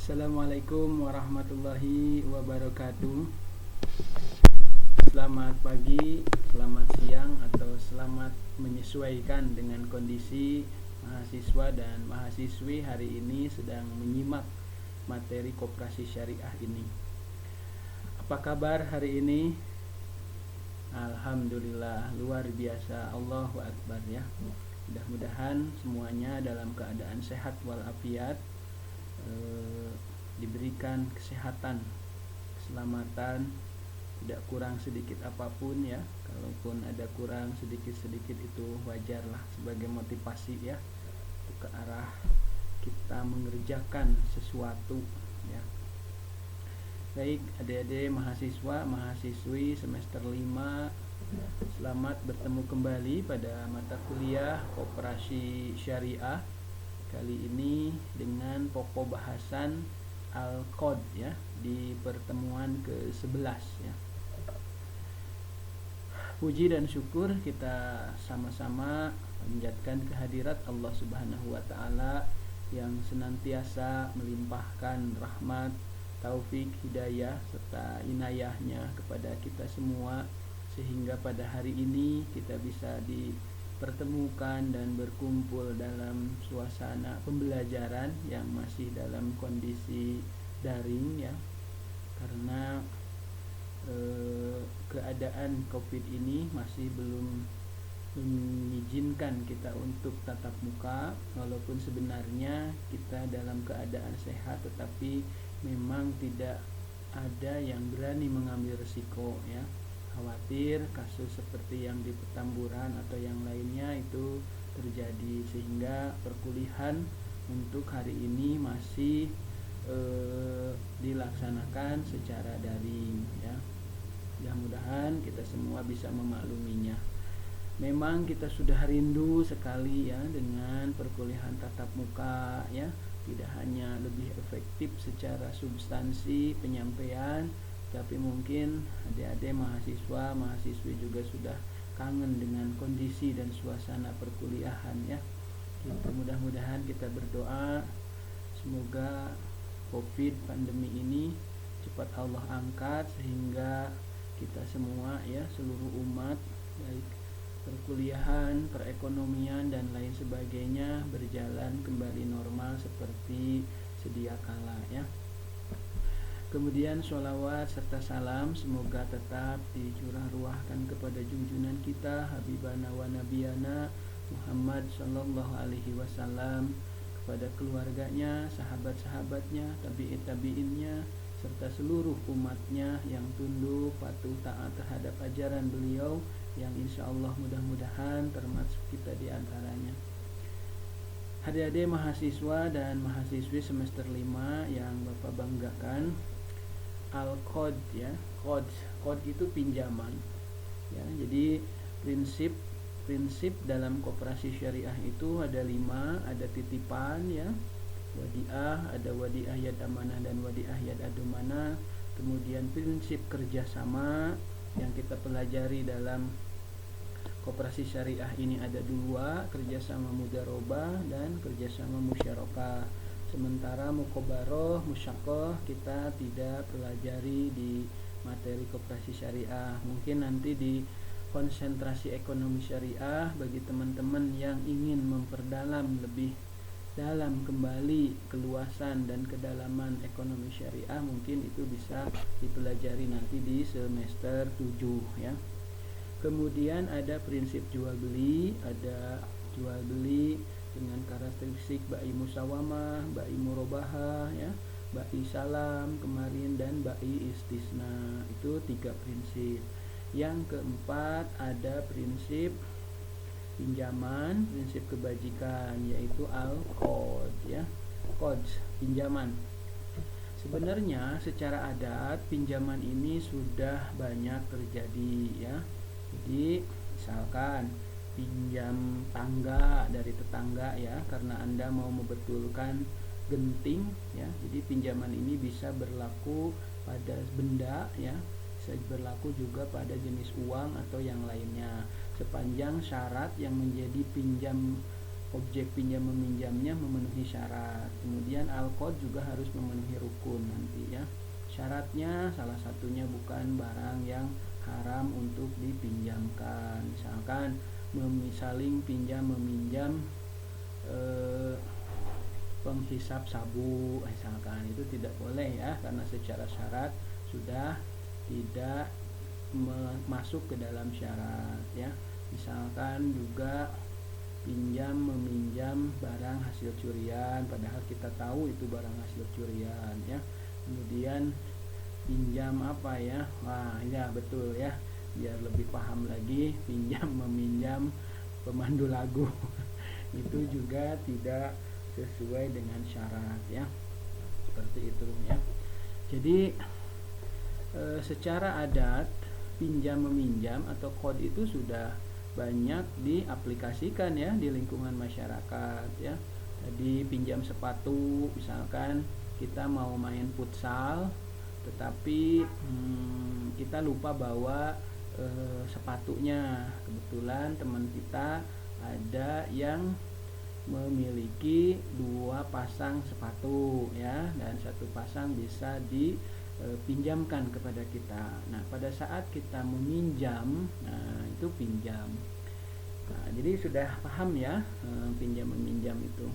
Assalamualaikum warahmatullahi wabarakatuh. Selamat pagi, selamat siang, atau selamat menyesuaikan dengan kondisi mahasiswa dan mahasiswi hari ini sedang menyimak materi koperasi syariah ini. Apa kabar hari ini? Alhamdulillah, luar biasa, Allahu Akbar ya. Mudah-mudahan semuanya dalam keadaan sehat walafiat, diberikan kesehatan, keselamatan, tidak kurang sedikit apapun ya. Kalaupun ada kurang sedikit-sedikit itu wajarlah sebagai motivasi ya, ke arah kita mengerjakan sesuatu ya. Baik adik-adik mahasiswa, mahasiswi semester 5, selamat bertemu kembali pada mata kuliah Koperasi Syariah. Kali ini dengan pokok bahasan Al-Qad ya, di pertemuan ke-11 ya. Puji dan syukur kita sama-sama panjatkan kehadirat Allah Subhanahu wa taala yang senantiasa melimpahkan rahmat, taufik, hidayah serta inayahnya kepada kita semua, sehingga pada hari ini kita bisa dipertemukan dan berkumpul dalam suasana pembelajaran yang masih dalam kondisi daring ya, karena keadaan COVID ini masih belum mengizinkan kita untuk tatap muka, walaupun sebenarnya kita dalam keadaan sehat, tetapi memang tidak ada yang berani mengambil risiko ya, khawatir kasus seperti yang di Petamburan atau yang lainnya itu terjadi, sehingga perkuliahan untuk hari ini masih dilaksanakan secara daring ya. Mudah-mudahan kita semua bisa memakluminya. Memang kita sudah rindu sekali ya dengan perkuliahan tatap muka ya, tidak hanya lebih efektif secara substansi penyampaian, tapi mungkin adik-adik mahasiswa, mahasiswi juga sudah kangen dengan kondisi dan suasana perkuliahan ya. Mudah-mudahan kita berdoa semoga COVID pandemi ini cepat Allah angkat, sehingga kita semua ya, seluruh umat, baik perkuliahan, perekonomian dan lain sebagainya berjalan kembali normal seperti sedia kala ya. Kemudian sholawat serta salam semoga tetap dicurah ruahkan kepada junjungan kita Habibana wa Nabiyana Muhammad sallallahu alaihi wasallam, kepada keluarganya, sahabat-sahabatnya, tabi'in-tabi'innya, serta seluruh umatnya yang tunduk patuh taat terhadap ajaran beliau, yang insya Allah mudah-mudahan termasuk kita di antaranya. Adik-adik mahasiswa dan mahasiswi semester 5 yang Bapak banggakan, Al-Qad ya, Qad itu pinjaman ya. Jadi prinsip dalam koperasi syariah itu ada 5, ada titipan ya, wadiah, ada wadiah yad amanah dan wadiah yad adumanah. Kemudian prinsip kerjasama yang kita pelajari dalam koperasi syariah ini ada 2, kerjasama mudarobah dan kerjasama musyarakah. Sementara mukobaroh, musyakoh kita tidak pelajari di materi koperasi syariah. Mungkin nanti di konsentrasi ekonomi syariah bagi teman-teman yang ingin memperdalam lebih dalam kembali keluasan dan kedalaman ekonomi syariah, mungkin itu bisa dipelajari nanti di semester 7 ya. Kemudian ada prinsip jual beli, ada jual beli dengan karakteristik ba'i musawamah, ba'i murabahah ya, ba'i salam kemarin, dan ba'i istisna. Itu 3 prinsip. Yang keempat ada prinsip pinjaman, prinsip kebajikan, yaitu Al-Qad ya, Qad pinjaman. Sebenarnya secara adat pinjaman ini sudah banyak terjadi ya. Jadi misalkan pinjam tangga dari tetangga ya, karena Anda mau membetulkan genting ya. Jadi pinjaman ini bisa berlaku pada benda ya, bisa berlaku juga pada jenis uang atau yang lainnya, sepanjang syarat yang menjadi pinjam objek pinjam meminjamnya memenuhi syarat. Kemudian al-qad juga harus memenuhi rukun nanti ya. Syaratnya salah satunya bukan barang yang haram untuk dipinjamkan. Misalkan saling pinjam meminjam penghisap sabu misalkan, itu tidak boleh ya, karena secara syarat sudah tidak masuk ke dalam syarat ya. Misalkan juga pinjam meminjam barang hasil curian padahal kita tahu itu barang hasil curian ya. Kemudian pinjam apa ya, wah ya betul ya, biar lebih paham lagi, pinjam meminjam pemandu lagu itu juga tidak sesuai dengan syarat ya, seperti itu ya. Jadi secara adat pinjam meminjam atau qad itu sudah banyak diaplikasikan ya di lingkungan masyarakat ya. Jadi pinjam sepatu, misalkan kita mau main futsal tetapi kita lupa bawa sepatunya. Kebetulan teman kita ada yang memiliki 2 pasang sepatu ya, dan 1 pasang bisa dipinjamkan kepada kita. Nah, pada saat kita meminjam, nah itu pinjam. Nah, jadi sudah paham ya pinjam meminjam itu.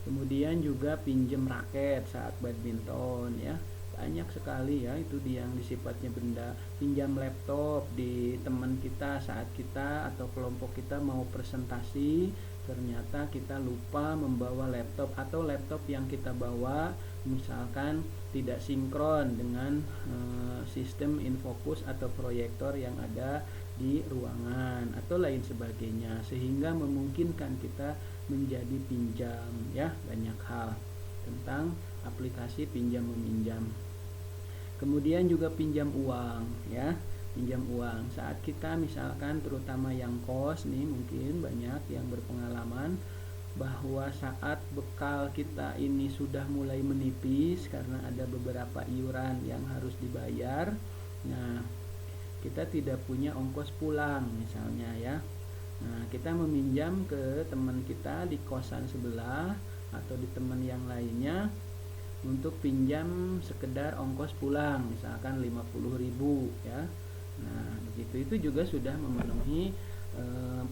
Kemudian juga pinjam raket saat badminton ya. Banyak sekali ya itu yang sifatnya benda. Pinjam laptop di teman kita saat kita atau kelompok kita mau presentasi, ternyata kita lupa membawa laptop, atau laptop yang kita bawa misalkan tidak sinkron dengan sistem infocus atau proyektor yang ada di ruangan atau lain sebagainya, sehingga memungkinkan kita menjadi pinjam ya. Banyak hal tentang aplikasi pinjam meminjam. Kemudian juga pinjam uang ya. Pinjam uang saat kita misalkan, terutama yang kos nih, mungkin banyak yang berpengalaman bahwa saat bekal kita ini sudah mulai menipis karena ada beberapa iuran yang harus dibayar. Nah, kita tidak punya ongkos pulang misalnya ya. Nah, kita meminjam ke teman kita di kosan sebelah atau di teman yang lainnya untuk pinjam sekedar ongkos pulang, misalkan 50.000 ya. Nah, begitu itu juga sudah memenuhi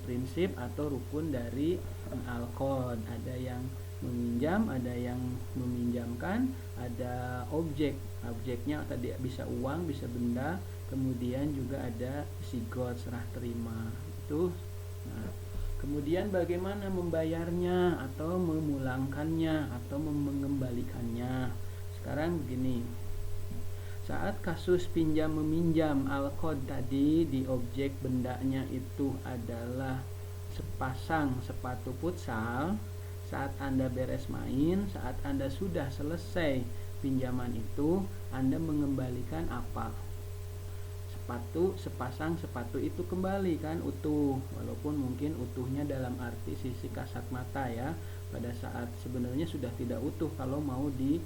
prinsip atau rukun dari al-qad. Ada yang meminjam, ada yang meminjamkan, ada objeknya tadi bisa uang, bisa benda, kemudian juga ada sigot, serah terima itu. Nah, kemudian bagaimana membayarnya atau memulangkannya atau mengembalikannya. Sekarang begini, saat kasus pinjam meminjam al-qad tadi, di objek bendanya itu adalah sepasang sepatu futsal. Saat Anda beres main, saat Anda sudah selesai pinjaman itu, Anda mengembalikan apa? Sepasang sepatu itu kembali kan utuh, walaupun mungkin utuhnya dalam arti sisi kasat mata ya. Pada saat sebenarnya sudah tidak utuh kalau mau di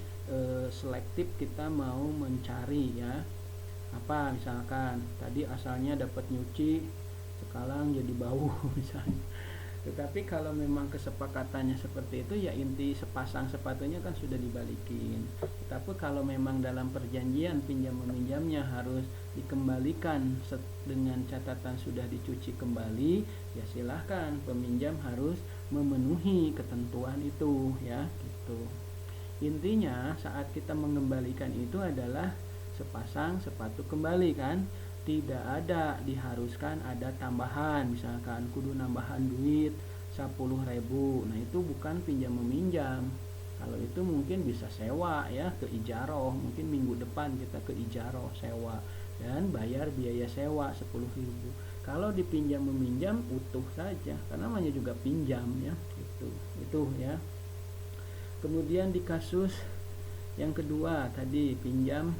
selektif, kita mau mencari ya. Apa misalkan tadi asalnya dapat nyuci, sekarang jadi bau misalnya. Tetapi kalau memang kesepakatannya seperti itu ya, inti sepasang sepatunya kan sudah dibalikin. Tapi kalau memang dalam perjanjian pinjam meminjamnya harus dikembalikan dengan catatan sudah dicuci kembali, ya silahkan peminjam harus memenuhi ketentuan itu ya gitu. Intinya saat kita mengembalikan itu adalah sepasang sepatu kembali kan. Tidak ada diharuskan ada tambahan, misalkan kudu nambahan duit 10.000. Nah itu bukan pinjam meminjam. Kalau itu mungkin bisa sewa ya, ke ijaroh, mungkin minggu depan kita ke ijaroh sewa dan bayar biaya sewa 10.000. Kalau dipinjam meminjam utuh saja, karena namanya juga pinjam ya, itu ya. Kemudian di kasus yang kedua tadi pinjam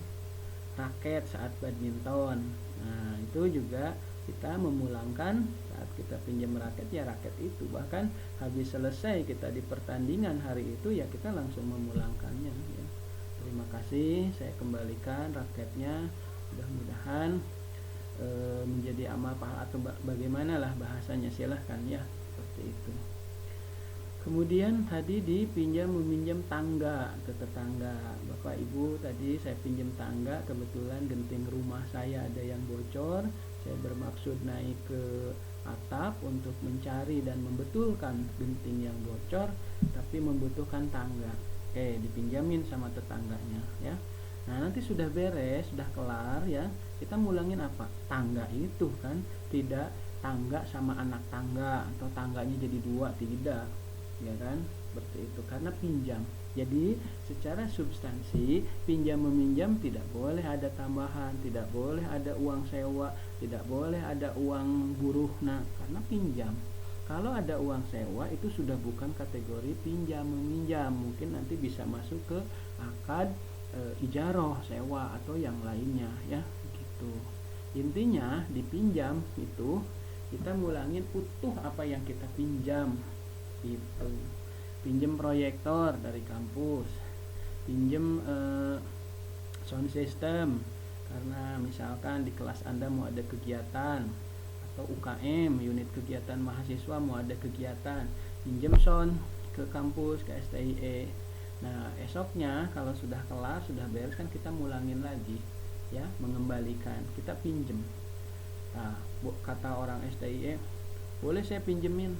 raket saat badminton. Nah, itu juga kita memulangkan saat kita pinjam raket ya, raket itu bahkan habis selesai kita di pertandingan hari itu ya kita langsung memulangkannya ya. Terima kasih, saya kembalikan raketnya. Mudah-mudahan menjadi amal pahala atau bagaimana lah bahasanya, silahkan ya, seperti itu. Kemudian tadi dipinjam meminjam tangga ke tetangga. Bapak Ibu, tadi saya pinjam tangga, kebetulan genting rumah saya ada yang bocor. Saya bermaksud naik ke atap untuk mencari dan membetulkan genting yang bocor, tapi membutuhkan tangga. Oke, dipinjamin sama tetangganya ya. Nah, nanti sudah beres, sudah kelar ya. Kita mulangin apa? Tangga itu kan, tidak tangga sama anak tangga atau tangganya jadi dua, tidak. Ya kan, seperti itu karena pinjam. Jadi secara substansi pinjam meminjam tidak boleh ada tambahan, tidak boleh ada uang sewa, tidak boleh ada uang buruh, nah karena pinjam. Kalau ada uang sewa itu sudah bukan kategori pinjam meminjam, mungkin nanti bisa masuk ke akad ijaroh sewa atau yang lainnya ya gitu. Intinya dipinjam itu kita ngulangin utuh apa yang kita pinjam. Itu pinjem proyektor dari kampus, pinjem sound system karena misalkan di kelas Anda mau ada kegiatan, atau UKM unit kegiatan mahasiswa mau ada kegiatan, pinjem sound ke kampus ke STIE. Nah esoknya kalau sudah kelar sudah beres kan kita mulangin lagi ya, mengembalikan, kita pinjem. Nah kata orang STIE, boleh saya pinjemin,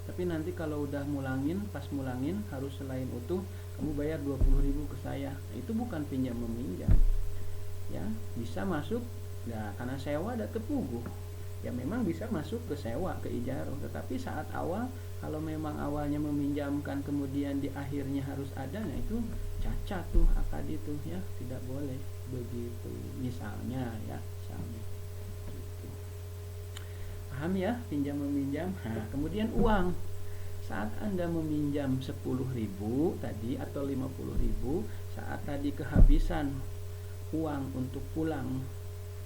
tapi nanti kalau udah mulangin, pas mulangin harus selain utuh kamu bayar 20.000 ke saya. Nah, itu bukan pinjam meminjam ya, bisa masuk ya karena sewa ada tepuguh ya, memang bisa masuk ke sewa ke ijaroh. Tetapi saat awal kalau memang awalnya meminjamkan kemudian di akhirnya harus ada, nah itu cacat tuh akad itu ya, tidak boleh begitu misalnya ya, misalnya gitu. Paham ya, pinjam meminjam. Nah, kemudian uang. Saat Anda meminjam 10.000 tadi atau 50.000, saat tadi kehabisan uang untuk pulang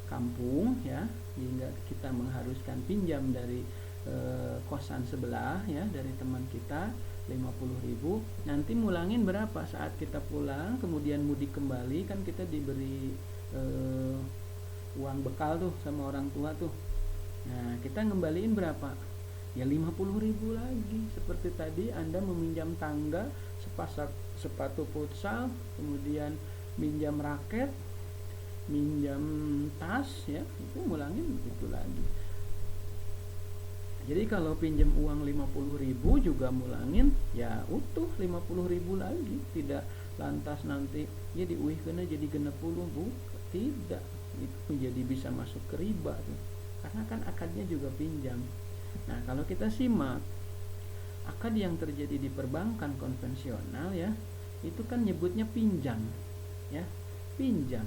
kampung ya, hingga kita mengharuskan pinjam dari kosan sebelah ya, dari teman kita 50.000, nanti mulangin berapa saat kita pulang, kemudian mudik kembali kan kita diberi uang bekal tuh sama orang tua tuh. Nah kita ngembaliin berapa? Ya 50.000 lagi. Seperti tadi Anda meminjam tangga, sepasang sepatu futsal, kemudian minjam raket, minjam tas ya, itu mulangin itu lagi. Jadi kalau pinjam uang 50.000 juga mulangin ya utuh 50.000 lagi, tidak lantas nanti ya diuihkeun jadi 60, tidak, itu menjadi bisa masuk ke riba tuh, karena kan akadnya juga pinjam. Nah kalau kita simak akad yang terjadi di perbankan konvensional ya, itu kan nyebutnya pinjam ya, pinjam.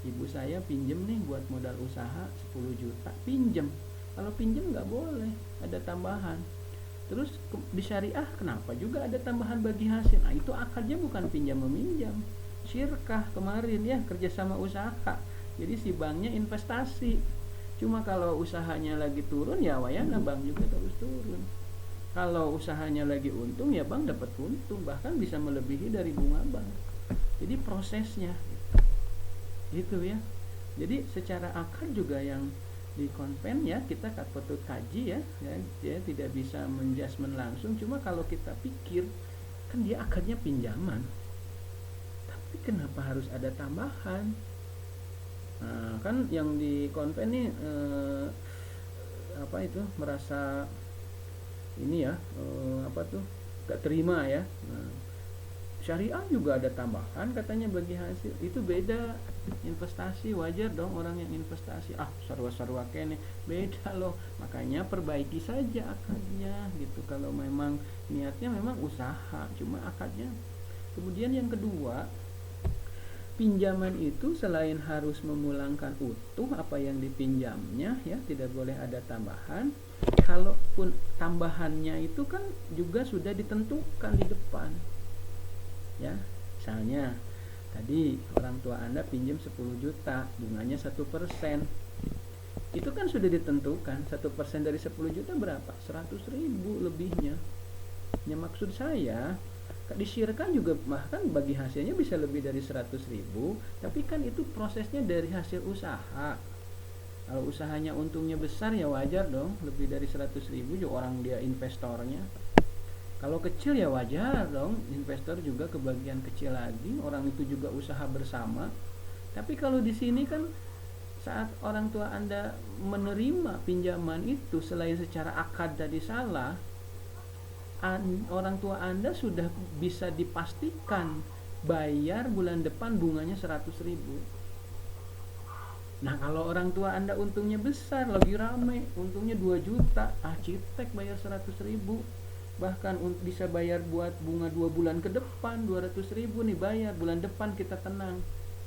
Ibu saya pinjem nih buat modal usaha 10 juta, pinjem. Kalau pinjem nggak boleh ada tambahan. Terus di syariah kenapa juga ada tambahan bagi hasil? Nah itu akadnya bukan pinjam meminjam, syirkah kemarin ya, kerjasama usaha. Jadi si banknya investasi. Cuma kalau usahanya lagi turun ya wayana bank juga terus turun. Kalau usahanya lagi untung ya bank dapat untung, bahkan bisa melebihi dari bunga bank. Jadi prosesnya gitu ya. Jadi secara akad juga yang di konven ya kita patut kaji ya, dia tidak bisa menjudgment langsung. Cuma kalau kita pikir kan dia akadnya pinjaman, tapi kenapa harus ada tambahan? Nah, kan yang di konven nih apa itu merasa ini ya apa tuh gak terima ya. Nah, syariah juga ada tambahan katanya bagi hasil, itu beda. Investasi wajar dong orang yang investasi sarwa-sarwa kene, beda loh. Makanya perbaiki saja akadnya gitu kalau memang niatnya memang usaha, cuma akadnya. Kemudian yang kedua, pinjaman itu selain harus memulangkan utuh apa yang dipinjamnya ya, tidak boleh ada tambahan. Kalaupun tambahannya itu kan juga sudah ditentukan di depan ya. Misalnya tadi orang tua Anda pinjam 10 juta, bunganya 1%, itu kan sudah ditentukan. 1% dari 10 juta berapa? 100.000 lebihnya ya. Maksud saya di syirkah juga bahkan bagi hasilnya bisa lebih dari 100.000, tapi kan itu prosesnya dari hasil usaha. Kalau usahanya untungnya besar ya wajar dong lebih dari 100.000 juga, orang dia investornya Kalau kecil ya wajar dong, investor juga kebagian kecil lagi, orang itu juga usaha bersama. Tapi kalau di sini kan saat orang tua Anda menerima pinjaman itu, selain secara akad tadi salah, orang tua Anda sudah bisa dipastikan bayar bulan depan bunganya 100.000. Nah kalau orang tua Anda untungnya besar, lagi rame, untungnya 2 juta, citek bayar 100.000. Bahkan bisa bayar buat bunga 2 bulan ke depan, 200.000 nih bayar, bulan depan kita tenang.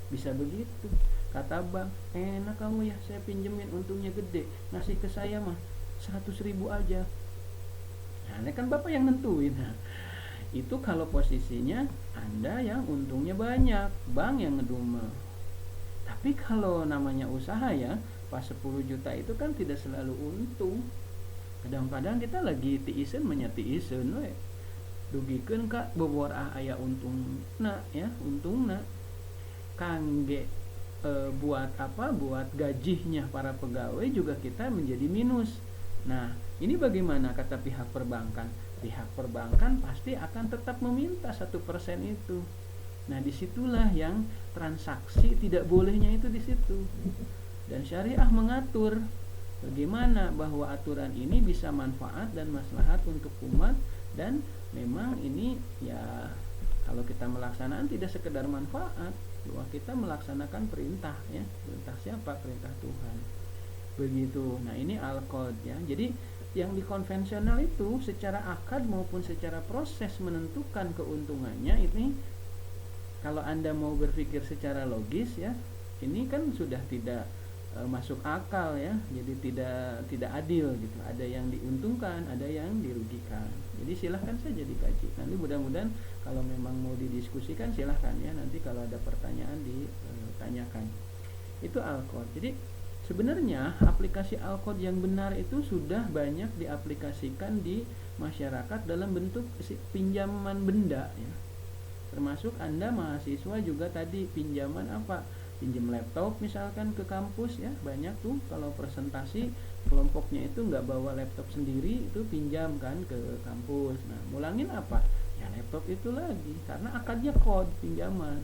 Bisa begitu. Kata bang, enak kamu ya, saya pinjemin untungnya gede, ngasih ke saya mah 100.000 aja. Nah ini kan bapak yang nentuin. Nah, itu kalau posisinya Anda yang untungnya banyak, bank yang ngedumel. Tapi kalau namanya usaha ya, pas 10 juta itu kan tidak selalu untung. Kadang-kadang kita lagi tiisen menyatiisen we. Dugikeun kak bobor aya untung ya, untung kangge buat apa? Buat gajinya para pegawai juga kita menjadi minus. Nah, ini bagaimana kata pihak perbankan? Pihak perbankan pasti akan tetap meminta 1% itu. Nah, disitulah yang transaksi tidak bolehnya itu di situ. Dan syariah mengatur bagaimana bahwa aturan ini bisa manfaat dan maslahat untuk umat, dan memang ini ya kalau kita melaksanakan tidak sekedar manfaat, bahwa kita melaksanakan perintah ya. Perintah siapa? Perintah Tuhan. Begitu. Nah, ini al-qad ya. Jadi yang di konvensional itu secara akad maupun secara proses menentukan keuntungannya ini, kalau Anda mau berpikir secara logis ya, ini kan sudah tidak masuk akal ya. Jadi tidak adil gitu. Ada yang diuntungkan, ada yang dirugikan. Jadi silahkan saja dikaji. Nanti mudah-mudahan kalau memang mau didiskusikan silahkan ya. Nanti kalau ada pertanyaan ditanyakan. Itu al-qad. Jadi sebenarnya aplikasi al-qad yang benar itu sudah banyak diaplikasikan di masyarakat dalam bentuk pinjaman benda ya. Termasuk Anda mahasiswa juga tadi pinjaman apa? Pinjam laptop misalkan ke kampus ya, banyak tuh kalau presentasi kelompoknya itu nggak bawa laptop sendiri, itu pinjam kan ke kampus. Nah, mulangin apa? Ya laptop itu lagi, karena akadnya kod pinjaman,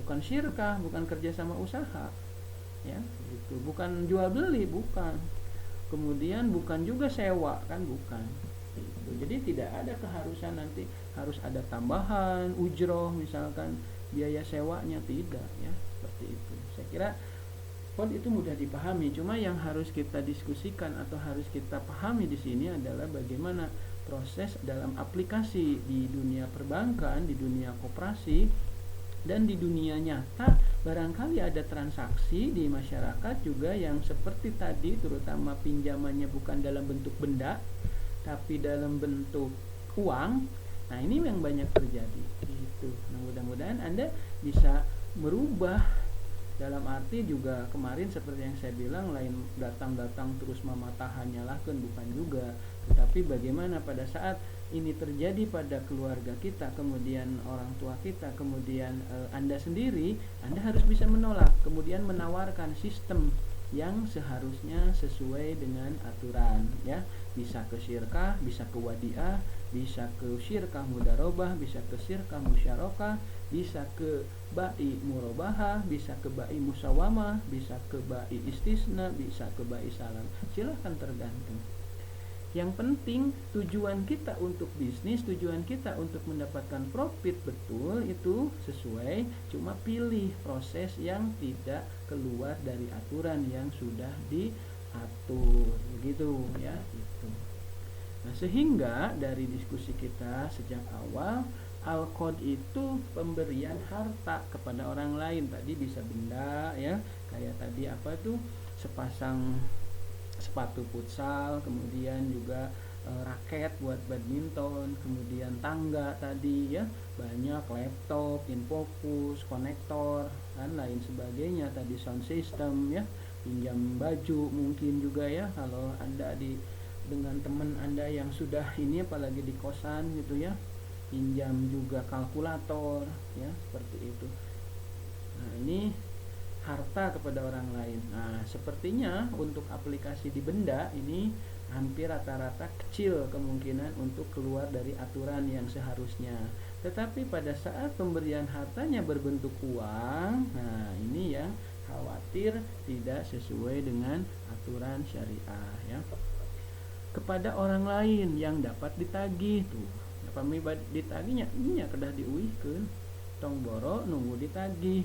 bukan syirkah, bukan kerja sama usaha ya, gitu. Bukan jual beli, bukan. Kemudian bukan juga sewa kan, bukan. Gitu. Jadi tidak ada keharusan nanti harus ada tambahan ujroh misalkan biaya sewanya, tidak ya, seperti itu. Saya kira kod itu mudah dipahami, cuma yang harus kita diskusikan atau harus kita pahami di sini adalah bagaimana proses dalam aplikasi di dunia perbankan, di dunia koperasi, dan di dunia nyata. Barangkali ada transaksi di masyarakat juga yang seperti tadi, terutama pinjamannya bukan dalam bentuk benda tapi dalam bentuk uang. Nah, ini yang banyak terjadi gitu. Nah, mudah-mudahan Anda bisa merubah, dalam arti juga kemarin seperti yang saya bilang, lain datang-datang terus mematahan nyalahkan, bukan juga, tetapi bagaimana pada saat ini terjadi pada keluarga kita, kemudian orang tua kita, kemudian Anda sendiri, Anda harus bisa menolak, kemudian menawarkan sistem yang seharusnya sesuai dengan aturan ya. Bisa ke syirkah, bisa ke wadiah, bisa ke syirkah mudarobah, bisa ke syirkah musyarakah, bisa ke ba'i murabahah, bisa ke ba'i musawamah, bisa ke ba'i istisna, bisa ke ba'i salam. Silahkan, tergantung. Yang penting tujuan kita untuk bisnis, tujuan kita untuk mendapatkan profit betul itu sesuai, cuma pilih proses yang tidak keluar dari aturan yang sudah diatur, begitu ya gitu. Nah, sehingga dari diskusi kita sejak awal, al-qad itu pemberian harta kepada orang lain. Tadi bisa benda ya, kayak tadi apa tuh, sepasang sepatu futsal, kemudian juga raket buat badminton, kemudian tangga tadi ya, banyak, laptop, infocus, konektor dan lain sebagainya, tadi sound system ya, pinjam baju mungkin juga ya, kalau Anda dengan teman Anda yang sudah ini, apalagi di kosan gitu ya, pinjam juga kalkulator ya, seperti itu. Nah, ini harta kepada orang lain. Nah, sepertinya untuk aplikasi di benda ini hampir rata-rata kecil kemungkinan untuk keluar dari aturan yang seharusnya. Tetapi pada saat pemberian hartanya berbentuk uang, nah ini yang khawatir tidak sesuai dengan aturan syariah ya. Kepada orang lain yang dapat ditagih tuh. Pami ditagihnya nya kedah diuihkeun. Tong boro nunggu ditagih.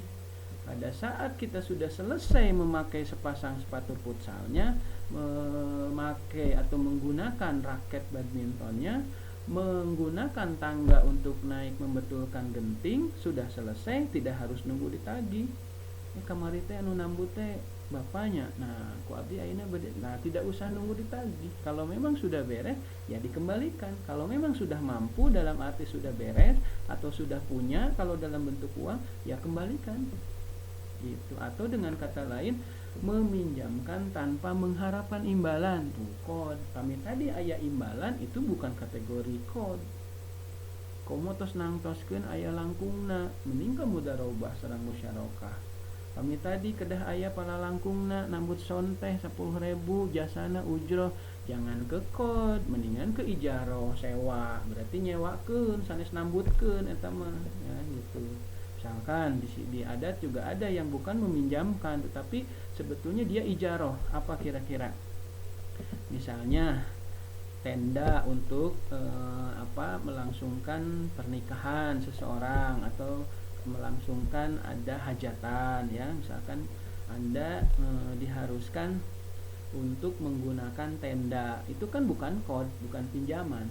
Pada saat kita sudah selesai memakai sepasang sepatu futsalnya, memakai atau menggunakan raket badmintonnya, menggunakan tangga untuk naik membetulkan genting, sudah selesai, tidak harus nunggu ditagih. Kamari teh anu nambut teh bapaknya. Nah, ku abdi ayeuna nah tidak usah nunggu ditagih. Kalau memang sudah beres, ya dikembalikan. Kalau memang sudah mampu dalam arti sudah beres atau sudah punya kalau dalam bentuk uang, ya kembalikan. Gitu. Atau dengan kata lain, meminjamkan tanpa mengharapkan imbalan. Tuh, kod. Kami tadi aya imbalan itu bukan kategori kod. Komo tos nangtoskeun aya langkungna, mending kamu darobah sareng musyarakah. Kami tadi kedah aya pala langkungna nambut sonteh 10.000 jasana ujroh, jangan ke kod, mendingan ke ijaroh sewa, berarti nyewakeun sanes nambutkeun eta mah ya gitu. Misalkan di adat juga ada yang bukan meminjamkan tetapi sebetulnya dia ijaroh. Apa kira-kira? Misalnya tenda untuk melangsungkan pernikahan seseorang atau melangsungkan ada hajatan ya, misalkan Anda diharuskan untuk menggunakan tenda, itu kan bukan kod, bukan pinjaman,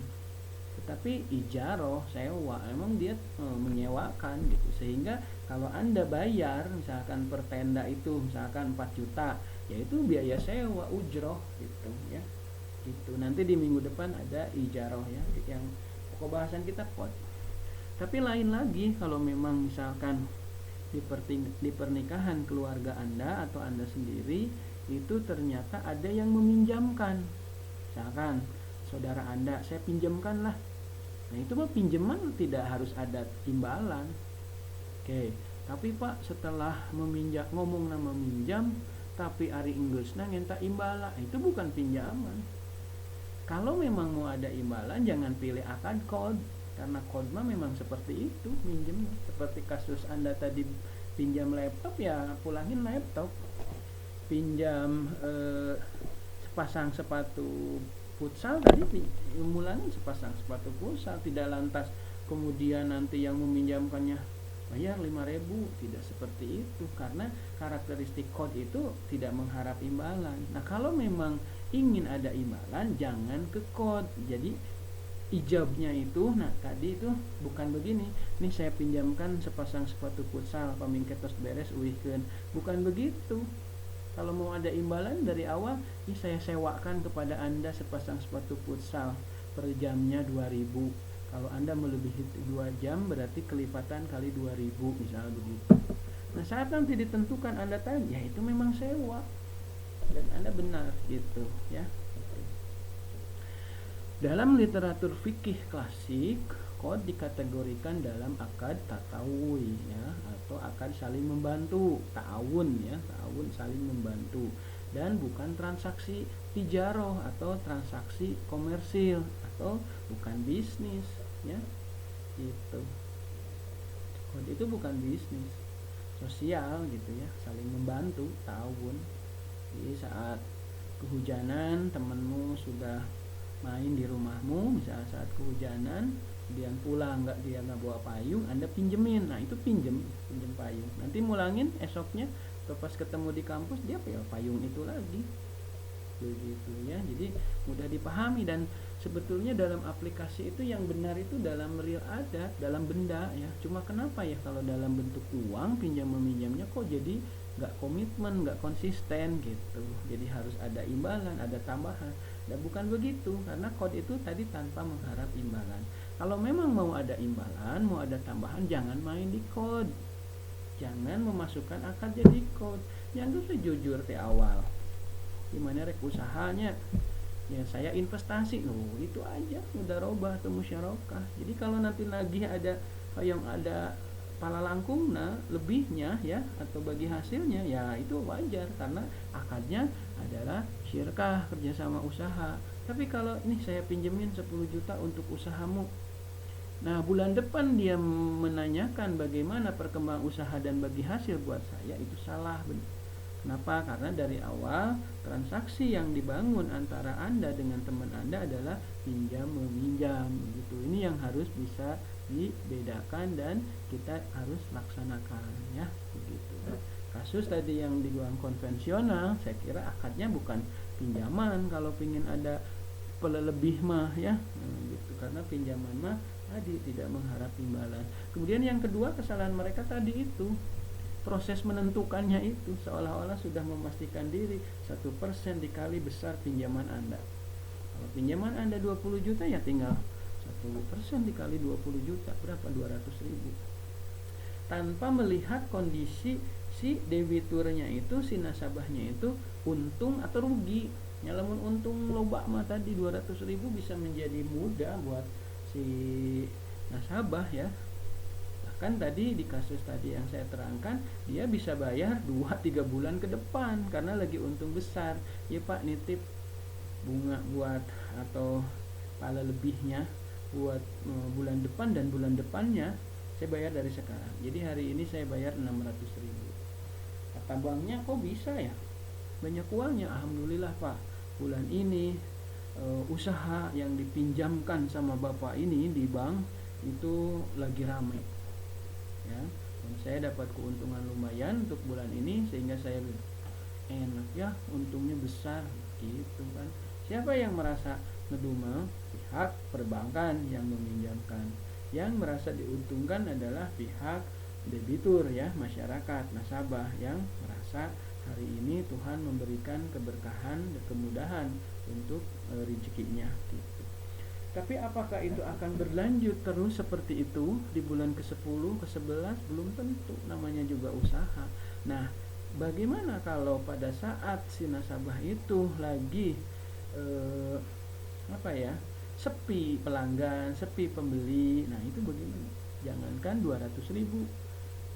tetapi ijaroh sewa, emang dia menyewakan gitu. Sehingga kalau Anda bayar misalkan per tenda itu misalkan 4 juta, yaitu biaya sewa ujroh gitu ya. Gitu. Nanti di minggu depan ada ijaroh ya, yang pokok bahasan kita kod. Tapi lain lagi kalau memang misalkan di pernikahan keluarga Anda atau Anda sendiri itu ternyata ada yang meminjamkan. Misalkan saudara Anda, saya pinjamkan lah. Nah itu mah pinjaman tidak harus ada imbalan. Oke, tapi Pak setelah ngomong nama minjam tapi ari enggeusna ngenta imbalan, itu bukan pinjaman. Kalau memang mau ada imbalan jangan pilih akad kod. Karena kod mah memang seperti itu minjem. Seperti kasus Anda tadi pinjam laptop, ya pulangin laptop. Pinjam sepasang sepatu futsal tadi mulangin sepasang sepatu futsal. Tidak lantas kemudian nanti yang meminjamkannya bayar 5.000, tidak seperti itu. Karena karakteristik kod itu tidak mengharap imbalan. Nah kalau memang ingin ada imbalan jangan ke kod. Jadi ijabnya itu, nah tadi itu bukan begini, nih saya pinjamkan sepasang sepatu futsal pamingketos beres uihkeun, bukan begitu. Kalau mau ada imbalan dari awal, ini saya sewakan kepada Anda sepasang sepatu futsal per jamnya 2.000. Kalau Anda melebihi 2 jam berarti kelipatan kali 2.000 misalnya begitu. Nah saat nanti ditentukan Anda tanya, ya itu memang sewa dan Anda benar gitu ya. Dalam literatur fikih klasik, kod dikategorikan dalam akad tatawuy ya, atau akad saling membantu, ta'awun ya, ta'awun saling membantu, dan bukan transaksi tijaroh atau transaksi komersil atau bukan bisnis ya. Gitu. Kod itu bukan bisnis, sosial gitu ya, saling membantu, ta'awun. Jadi saat kehujanan temanmu sudah main di rumahmu, misalnya saat kehujanan kemudian pulang dia nggak bawa payung, Anda pinjemin. Nah itu pinjem payung, nanti mulangin esoknya atau pas ketemu di kampus dia payung itu lagi begitu ya. Jadi mudah dipahami dan sebetulnya dalam aplikasi itu yang benar itu dalam real adat, dalam benda ya. Cuma kenapa ya kalau dalam bentuk uang pinjam meminjamnya kok jadi nggak komitmen, nggak konsisten gitu. Jadi harus ada imbalan, ada tambahan. Dan bukan begitu, karena kod itu tadi tanpa mengharap imbalan. Kalau memang mau ada imbalan, mau ada tambahan, jangan main di kod. Jangan memasukkan akad jadi kod. Yang itu jujur di awal. Gimana rek usahanya? Ya saya investasi, itu aja udah robah atau musyarakah. Jadi kalau nanti lagi ada yang ada pala langkungna lebihnya ya atau bagi hasilnya, ya itu wajar karena akadnya adalah syirkah, kerjasama usaha. Tapi kalau ini saya pinjemin 10 juta untuk usahamu. Nah, bulan depan dia menanyakan bagaimana perkembangan usaha dan bagi hasil buat saya, itu salah. Kenapa? Karena dari awal transaksi yang dibangun antara Anda dengan teman Anda adalah pinjam meminjam gitu. Ini yang harus bisa dibedakan dan kita harus laksanakan ya, begitu. Kasus tadi yang di bank konvensional, saya kira akadnya bukan pinjaman kalau ingin ada lebih mah ya, gitu. Karena pinjaman mah tadi tidak mengharap imbalan. Kemudian yang kedua, kesalahan mereka tadi itu proses menentukannya itu seolah-olah sudah memastikan diri 1% dikali besar pinjaman Anda. Kalau pinjaman Anda 20 juta ya tinggal 1% dikali 20 juta berapa? 200.000. Tanpa melihat kondisi si debiturnya itu, si nasabahnya itu untung atau rugi. Nyalamun untung loba mah tadi 200.000 bisa menjadi mudah buat si nasabah ya. Kan tadi di kasus tadi yang saya terangkan, dia bisa bayar 2-3 bulan ke depan karena lagi untung besar. Ya Pak, nitip bunga buat atau pala lebihnya buat bulan depan dan bulan depannya saya bayar dari sekarang. Jadi hari ini saya bayar 600.000. Kata banknya, kok bisa ya? Banyak uangnya. Alhamdulillah Pak, bulan ini usaha yang dipinjamkan sama Bapak ini di bank itu lagi ramai. Ya, dan saya dapat keuntungan lumayan untuk bulan ini sehingga saya enak ya, untungnya besar gitu kan. Siapa yang merasa ngedumel? Pihak perbankan yang meminjamkan. Yang merasa diuntungkan adalah pihak debitur ya, masyarakat, nasabah yang merasa hari ini Tuhan memberikan keberkahan dan kemudahan untuk rezekinya gitu. Tapi apakah itu akan berlanjut terus seperti itu di bulan ke-10, ke-11? Belum tentu, namanya juga usaha. Nah, bagaimana kalau pada saat si nasabah itu lagi sepi pelanggan, sepi pembeli. Nah, itu bagaimana? Jangankan 200.000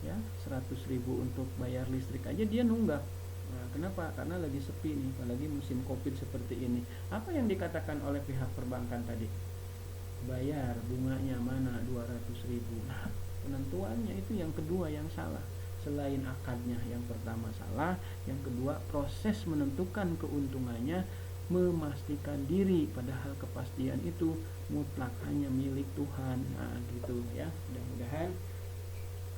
ya, 100.000 untuk bayar listrik aja dia nunggak. Nah, kenapa? Karena lagi sepi nih, apalagi musim Covid seperti ini. Apa yang dikatakan oleh pihak perbankan tadi? Bayar bunganya mana? 200.000. Nah, penentuannya itu yang kedua yang salah. Selain akadnya yang pertama salah, yang kedua proses menentukan keuntungannya, memastikan diri, padahal kepastian itu mutlak hanya milik Tuhan. Nah, gitu ya. Mudah-mudahan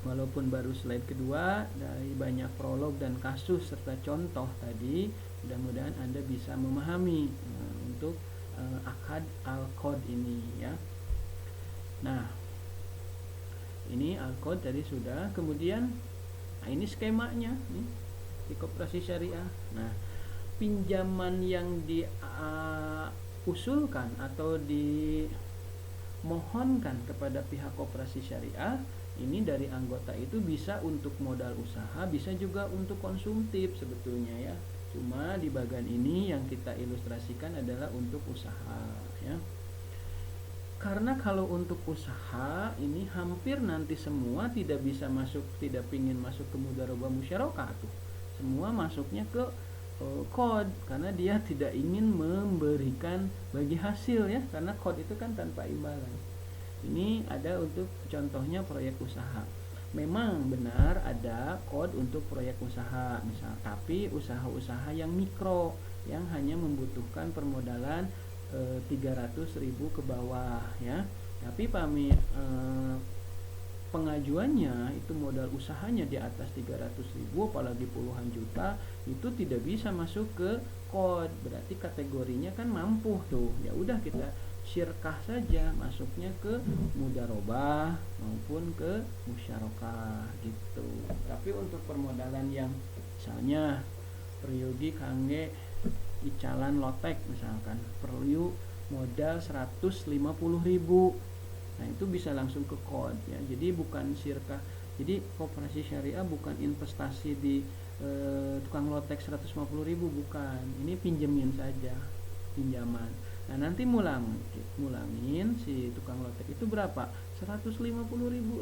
walaupun baru slide kedua dari banyak prolog dan kasus serta contoh tadi, mudah-mudahan Anda bisa memahami untuk akad al-qad ini ya. Nah, ini al-qad tadi sudah. Kemudian ini skemanya nih di koperasi syariah. Nah, pinjaman yang diusulkan atau dimohonkan kepada pihak koperasi syariah ini dari anggota itu bisa untuk modal usaha, bisa juga untuk konsumtif sebetulnya ya. Cuma di bagian ini yang kita ilustrasikan adalah untuk usaha ya. Karena kalau untuk usaha ini hampir nanti semua tidak bisa masuk, tidak pingin masuk ke mudharabah musyarakah tuh. Semua masuknya ke qad karena dia tidak ingin memberikan bagi hasil ya, karena qad itu kan tanpa imbalan. Ini ada untuk contohnya proyek usaha. Memang benar ada qad untuk proyek usaha misal, tapi usaha-usaha yang mikro yang hanya membutuhkan permodalan 300.000 ke bawah ya. Tapi pengajuannya itu modal usahanya di atas 300.000 apalagi puluhan juta, itu tidak bisa masuk ke qad. Berarti kategorinya kan mampu tuh. Ya udah kita syirkah saja, masuknya ke mudharabah maupun ke musyarakah gitu. Tapi untuk permodalan yang misalnya peryogi kangge icalan lotek misalkan, perlu modal 150.000. Nah, itu bisa langsung ke qad ya. Jadi bukan syirkah. Jadi koperasi syariah bukan investasi di tukang lotek 150.000, bukan. Ini pinjemin saja, pinjaman. Nah, nanti mulangin si tukang lotek itu berapa? 150.000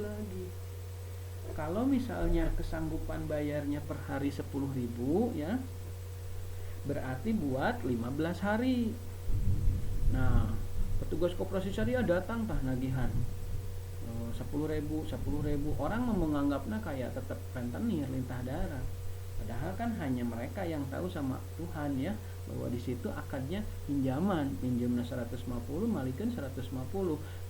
lagi. Kalau misalnya kesanggupan bayarnya per hari 10.000 ya, berarti buat 15 hari. Nah, petugas koperasi syariah datang tah nagihan 10.000 orang menganggapnya kayak tetap rentenir lintah darat, padahal kan hanya mereka yang tahu sama Tuhan ya, bahwa di situ akadnya pinjamnya 150 malikeun 150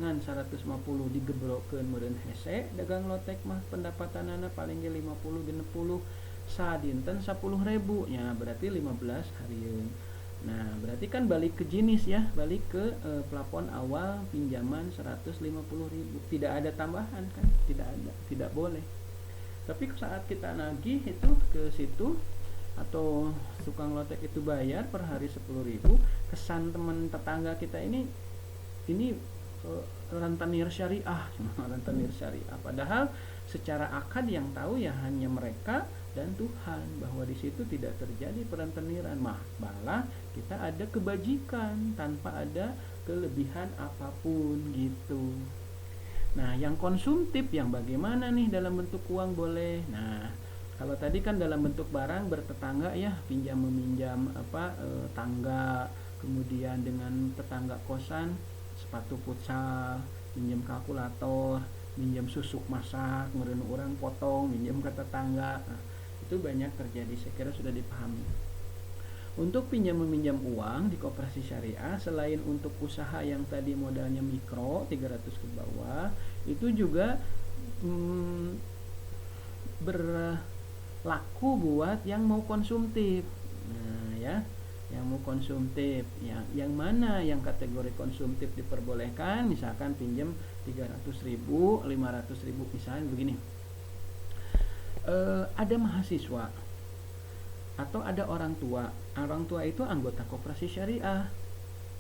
ngan 150 digebrokkeun meureun hese dagang lotek mah pendapatanana paling ge 50 60 sadinten 10.000 nya berarti 15 harian. Nah, berarti kan balik ke jenis ya, balik ke plafon awal pinjaman 150.000. Tidak ada tambahan kan? Tidak ada, tidak boleh. Tapi saat kita nagih itu ke situ atau tukang lotek itu bayar per hari 10.000, kesan teman tetangga kita ini rentenir syariah, rentenir syariah. Padahal secara akad yang tahu ya hanya mereka dan Tuhan, bahwa di situ tidak terjadi perenteniran, malah kita ada kebajikan tanpa ada kelebihan apapun gitu. Nah, yang konsumtif yang bagaimana nih dalam bentuk uang boleh. Nah, kalau tadi kan dalam bentuk barang bertetangga ya, pinjam meminjam tangga, kemudian dengan tetangga kosan sepatu futsal, pinjam kalkulator, minjam susuk masak, meureun urang potong, minjam ke tetangga. Nah, itu banyak terjadi, saya kira sudah dipahami. Untuk pinjam meminjam uang di koperasi syariah, selain untuk usaha yang tadi modalnya mikro 300 ke bawah, itu juga berlaku buat yang mau konsumtif. Nah ya, yang mau konsumtif, yang mana yang kategori konsumtif diperbolehkan, misalkan pinjam 300.000, 500.000, misalnya begini. Ada mahasiswa atau ada orang tua itu anggota koperasi syariah,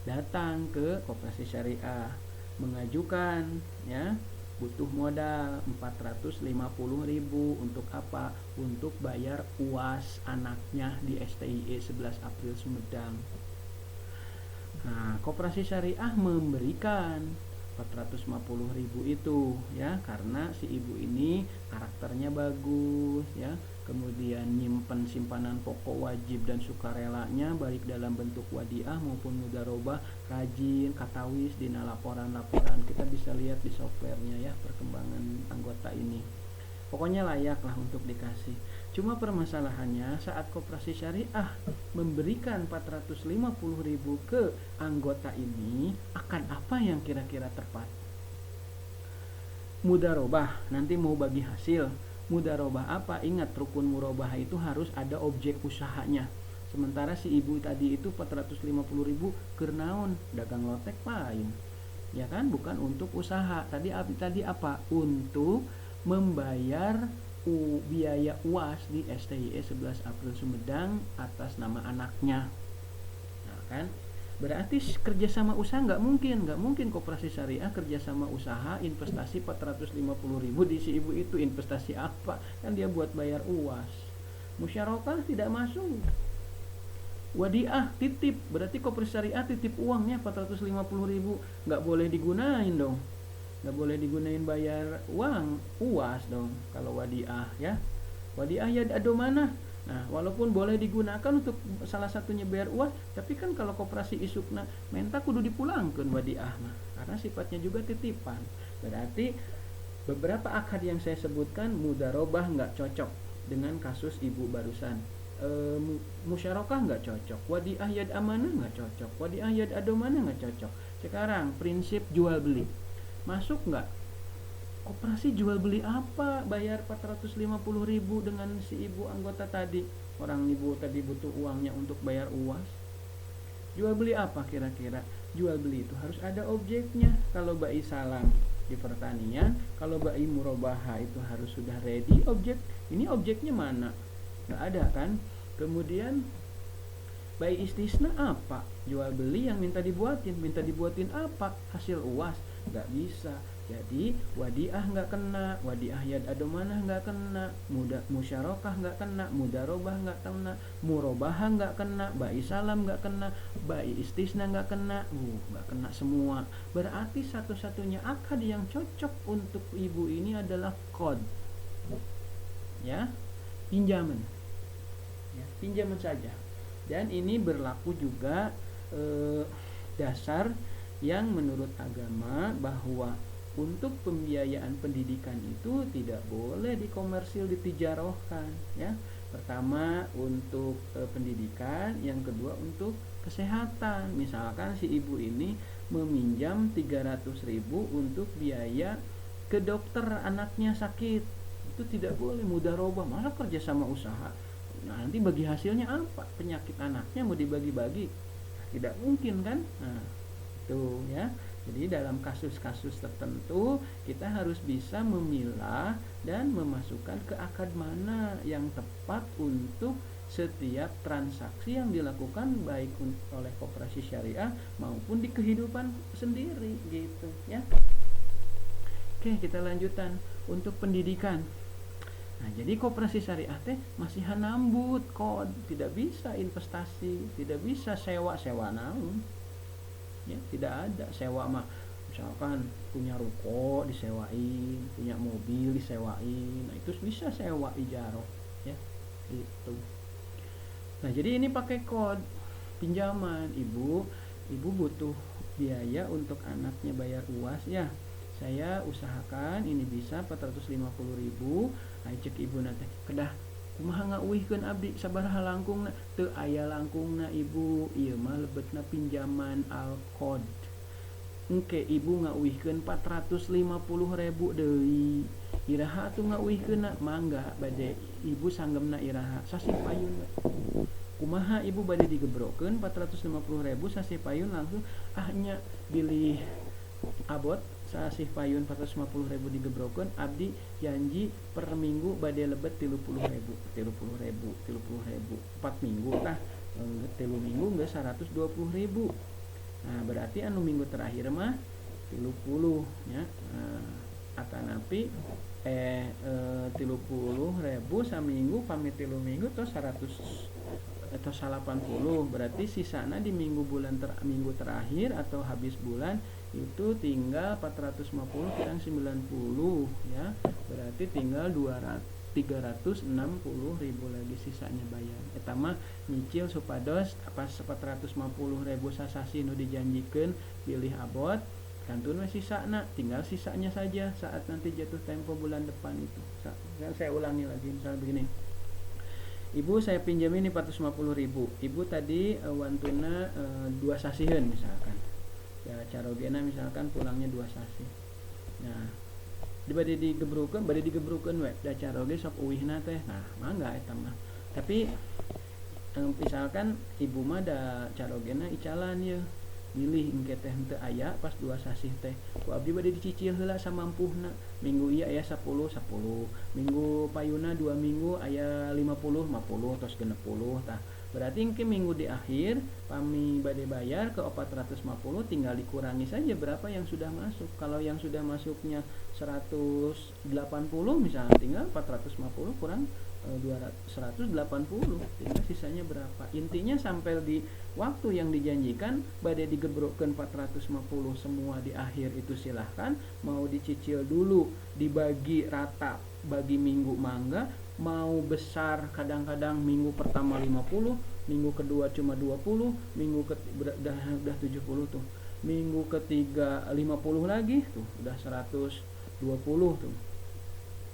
datang ke koperasi syariah mengajukan ya, butuh modal 450.000 untuk apa? Untuk bayar UAS anaknya di STIE 11 April Sumedang. Nah, koperasi syariah memberikan 450.000 itu ya, karena si ibu ini karakternya bagus ya, kemudian nyimpen simpanan pokok wajib dan sukarelanya baik dalam bentuk wadiah maupun mudharobah, rajin, katawis dina laporan-laporan. Kita bisa lihat di softwarenya ya perkembangan anggota ini. Pokoknya layak lah untuk dikasih. Cuma permasalahannya saat koperasi syariah memberikan 450.000 ke anggota ini, akan apa yang kira-kira tepat? Mudharobah, nanti mau bagi hasil. Mudharobah apa? Ingat, rukun murabahah itu harus ada objek usahanya. Sementara si ibu tadi itu 450.000 keur naon? Dagang lotek paling. Ya kan, bukan untuk usaha. Tadi apa? Untuk membayar biaya UAS di STIE 11 April Sumedang atas nama anaknya. Nah, kan? Berarti kerjasama usaha nggak mungkin koperasi syariah kerjasama usaha investasi 450.000 di si ibu itu. Investasi apa? Kan dia buat bayar UAS. Musyarakah tidak masuk. Wadiah titip, berarti koperasi syariah titip uangnya 450.000, nggak boleh digunain dong. Nggak boleh digunain bayar uang UAS dong kalau wadiah ya. Wadiah ya ado mana? Nah, walaupun boleh digunakan untuk salah satunya bayar UAS, tapi kan kalau koperasi isukna menta kudu dipulangkeun wadiah mah, karena sifatnya juga titipan. Berarti beberapa akad yang saya sebutkan mudharobah nggak cocok dengan kasus ibu barusan. Musyarakah nggak cocok, wadiah yad amanah nggak cocok, wadiah yad ado mana nggak cocok. Sekarang prinsip jual beli masuk nggak? Koperasi jual beli apa? Bayar 450.000 dengan si ibu anggota tadi. Orang ibu tadi butuh uangnya untuk bayar UAS. Jual beli apa kira-kira? Jual beli itu harus ada objeknya. Kalau bai salam di pertanian, kalau bai murabahah itu harus sudah ready objek. Ini objeknya mana? Nggak ada kan? Kemudian bai istisna apa? Jual beli yang minta dibuatin apa? Hasil UAS. Nggak bisa. Jadi wadiah nggak kena, wadiah yad adomanah nggak kena, musyarakah nggak kena, mudharobah nggak kena, murabahah nggak kena, bai salam nggak kena, bai istisna nggak kena, nggak kena semua. Berarti satu-satunya akad yang cocok untuk ibu ini adalah qad, ya, pinjaman, ya, pinjaman saja. Dan ini berlaku juga dasar yang menurut agama bahwa untuk pembiayaan pendidikan itu tidak boleh dikomersil, ditijarohkan ya. Pertama untuk pendidikan, yang kedua untuk kesehatan. Misalkan si ibu ini meminjam 300.000 untuk biaya ke dokter anaknya sakit, itu tidak boleh mudharabah, malah kerja sama usaha. Nah, nanti bagi hasilnya apa? Penyakit anaknya mau dibagi-bagi, tidak mungkin kan? Nah, itu ya. Jadi dalam kasus-kasus tertentu kita harus bisa memilah dan memasukkan ke akad mana yang tepat untuk setiap transaksi yang dilakukan baik oleh koperasi syariah maupun di kehidupan sendiri gitu ya. Oke, kita lanjutan untuk pendidikan. Nah, jadi koperasi syariah teh masih hanambut kod, tidak bisa investasi, tidak bisa sewa naung. Ya, tidak ada sewa mah, misalkan punya ruko disewain, punya mobil disewain, nah itu bisa sewa ijaroh ya itu. Nah, jadi ini pakai kod pinjaman. Ibu butuh biaya untuk anaknya bayar UAS ya, saya usahakan ini bisa 450.000. Ai cek ibu nanti kedah kumaha ngauihkeun abdi sabaraha langkungna, teu aya langkungna ibu, ieu mah lebetna pinjaman al-qad. Engke ibu ngauihkeun 450.000 deui, iraha atuh ngauihkeunna, mangga bade ibu sanggemna iraha sasih payun we. Kumaha ibu bade digebrokeun 450.000 sasih payun langsung ahnya bilih abot sasih payun 450.000 digebrokeun, abdi janji per minggu bade lebet 30.000 4 minggu tah 3 minggu geus 120.000. Nah, berarti anu minggu terakhir mah 30 nya. Atanapi 30.000 saminggu pamit 3 minggu tos 100 atau 80, berarti sisana di minggu terakhir atau habis bulan itu tinggal 450 kurang 90 ya, berarti tinggal 360.000 lagi sisanya bayar. Eta mah nyicil supados pas 450.000 sasasi nu dijanjikeun pilih abot kantun we sisana, tinggal sisanya saja saat nanti jatuh tempo bulan depan itu. Saya ulangi lagi, misalnya begini, ibu saya pinjamin 450.000, ibu tadi wantuna 2 sasiheun misalkan ya, carogena misalkan pulangnya 2 sasi. Nah, bade digebrukeun we da caroge sok uwihna teh, nah mangga eta mah. Tapi misalkan ibu mah da carogena icalan ye, milih engke teh henteu aya pas 2 sasih teh ku abdi bade dicicil heula samampuhna, minggu ieu aya 10 minggu payuna 2 minggu aya 50 tos 60 tah, berarti engke minggu di akhir pami bade bayar ke 450 tinggal dikurangi saja berapa yang sudah masuk. Kalau yang sudah masuknya 180 misalnya, tinggal 450 kurang 180, tinggal sisanya berapa. Intinya sampai di waktu yang dijanjikan badai digebrokkan 450 semua di akhir itu silahkan, mau dicicil dulu dibagi rata bagi minggu mangga, mau besar kadang-kadang minggu pertama 50, minggu kedua cuma 20, minggu udah 70 tuh, minggu ketiga 50 lagi tuh udah 120 tuh.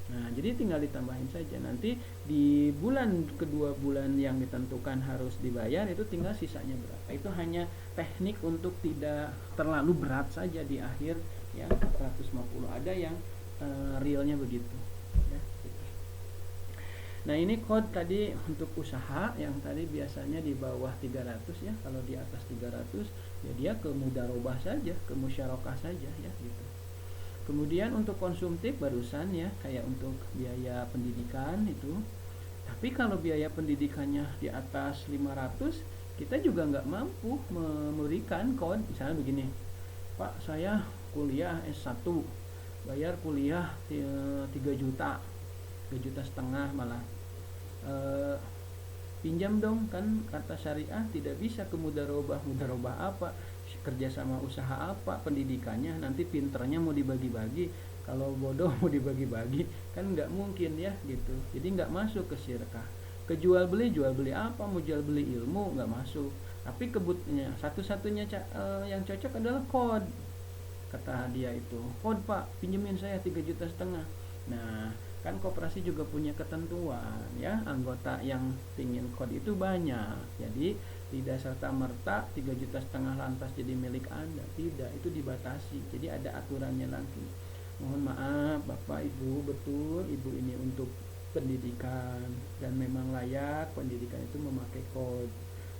Nah, jadi tinggal ditambahin saja. Nanti di bulan kedua bulan yang ditentukan harus dibayar itu tinggal sisanya berapa. Itu hanya teknik untuk tidak terlalu berat saja di akhir ya, 450. Ada yang realnya begitu ya, gitu. Nah, ini kode tadi untuk usaha yang tadi biasanya di bawah 300 ya. Kalau di atas 300 ya dia ke mudharabah saja, ke musyarakah saja ya gitu. Kemudian untuk konsumtif barusan ya, kayak untuk biaya pendidikan itu. Tapi kalau biaya pendidikannya di atas 500, kita juga nggak mampu memberikan kode. Misalnya begini, Pak, saya kuliah S1, bayar kuliah 3 juta, 3 juta setengah malah. Pinjam dong, kan kata syariah tidak bisa ke mudharabah apa, kerja sama usaha apa, pendidikannya nanti pinternya mau dibagi-bagi, kalau bodoh mau dibagi-bagi kan nggak mungkin ya gitu. Jadi nggak masuk ke syirkah. Ke jual beli apa, mau jual beli ilmu nggak masuk. Tapi kebutnya satu-satunya yang cocok adalah kode. Kata dia itu, kode pak, pinjemin saya 3,5 juta. Nah, kan koperasi juga punya ketentuan ya, anggota yang pingin kode itu banyak. Jadi tidak serta merta 3,5 juta lantas jadi milik Anda, tidak, itu dibatasi. Jadi ada aturannya lagi. Mohon maaf Bapak Ibu, betul Ibu ini untuk pendidikan dan memang layak pendidikan itu memakai kode,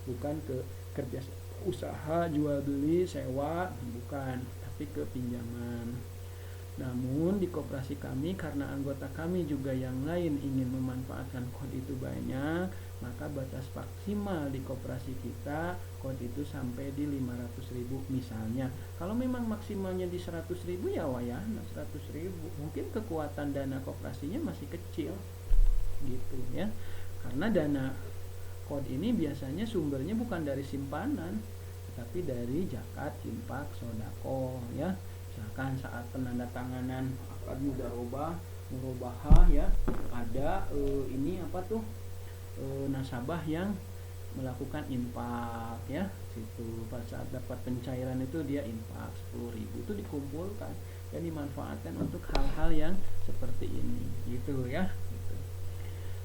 bukan ke kerja usaha jual beli sewa, bukan, tapi ke pinjaman. Namun di koperasi kami, karena anggota kami juga yang lain ingin memanfaatkan kode itu banyak, maka batas maksimal di koperasi kita kode itu sampai di 500.000 misalnya. Kalau memang maksimalnya di 100.000 ya wayahna 100.000. Mungkin kekuatan dana koperasinya masih kecil gitu ya. Karena dana kode ini biasanya sumbernya bukan dari simpanan, tetapi dari zakat, infak, sodako ya. Misalkan saat penandatanganan akad murobahah ya, ada ini apa tuh, nasabah yang melakukan infak ya, situ pada saat dapat pencairan itu dia infak 10.000, itu dikumpulkan dan dimanfaatkan untuk hal-hal yang seperti ini gitu ya gitu.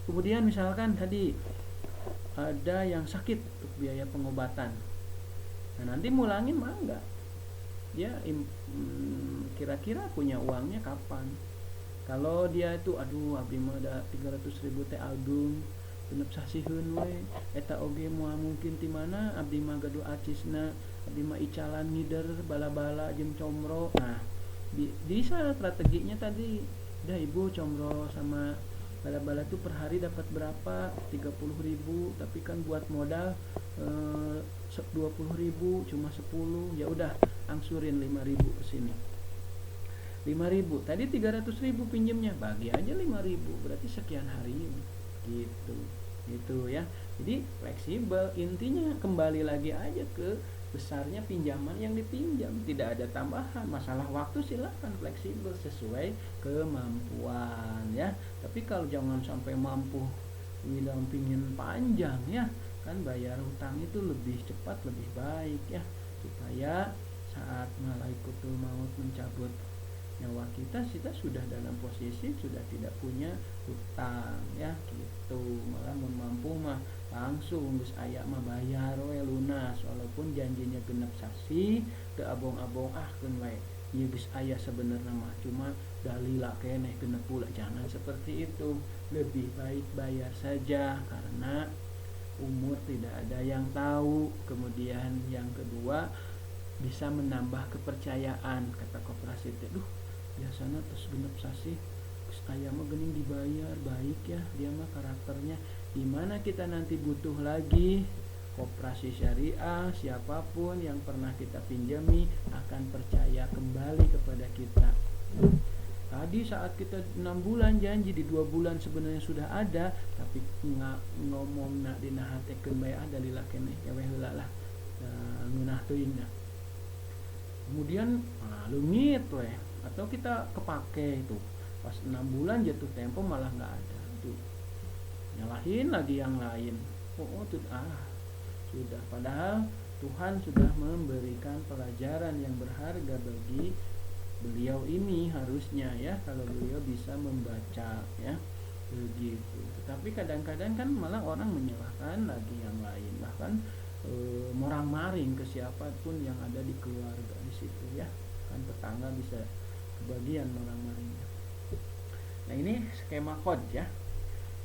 Kemudian misalkan tadi ada yang sakit untuk biaya pengobatan, nah nanti mulangin mah enggak, dia kira-kira punya uangnya kapan. Kalau dia itu aduh abdi mah ada 300.000 teh agung genep sasihun we, eta oge moal mungkin ti mana abdi mah gaduh acisna, abdi mah icalan ngider bala-bala jeung comro. Nah bisa strateginya tadi, dah ibu comro sama bala-bala tuh per hari dapat berapa, 30.000, tapi kan buat modal 20.000 cuma 10, ya udah angsurin 5.000 ke sini. 5.000 tadi 300.000 pinjemnya, bagi aja 5.000 berarti sekian hari gitu ya. Jadi fleksibel, intinya kembali lagi aja ke besarnya pinjaman yang dipinjam, tidak ada tambahan. Masalah waktu silahkan fleksibel sesuai kemampuan ya, tapi kalau jangan sampai mampu bilang pingin panjang ya, kan bayar hutang itu lebih cepat lebih baik ya, supaya saat malaikutul maut mencabut nyawa kita sudah dalam posisi sudah tidak punya hutang ya gitu. Malah mun mampu mah langsung geus aya mah bayar we lunas, walaupun janjinya genep sasi teu abong-abong keun wae ieu geus aya sebenarnya mah cuma dalila keneh genep pula. Jangan seperti itu, lebih baik bayar saja karena umur tidak ada yang tahu. Kemudian yang kedua, bisa menambah kepercayaan. Kata koperasi teh, duh biasanya terus genep sasi aya mah geuning dibayar, baik ya dia mah karakternya. Dimana kita nanti butuh lagi, koperasi syariah siapapun yang pernah kita pinjami akan percaya kembali kepada kita. Tadi saat kita 6 bulan janji, di 2 bulan sebenarnya sudah ada, tapi ngomong nak dina hatekeun bae dalila keneh ewe heula lah ngeunah teuing dah. Kemudian leungit we, atau kita kepake itu pas 6 bulan jatuh tempo malah nggak ada, tuh nyalahin lagi yang lain. Tuh sudah, padahal Tuhan sudah memberikan pelajaran yang berharga bagi beliau ini harusnya ya, kalau beliau bisa membaca ya begitu. Tetapi kadang-kadang kan malah orang menyalahkan lagi yang lain, bahkan morang-maring ke siapapun yang ada di keluarga di situ ya, kan tetangga bisa kebagian morang-maringnya. Nah ini skema kode ya.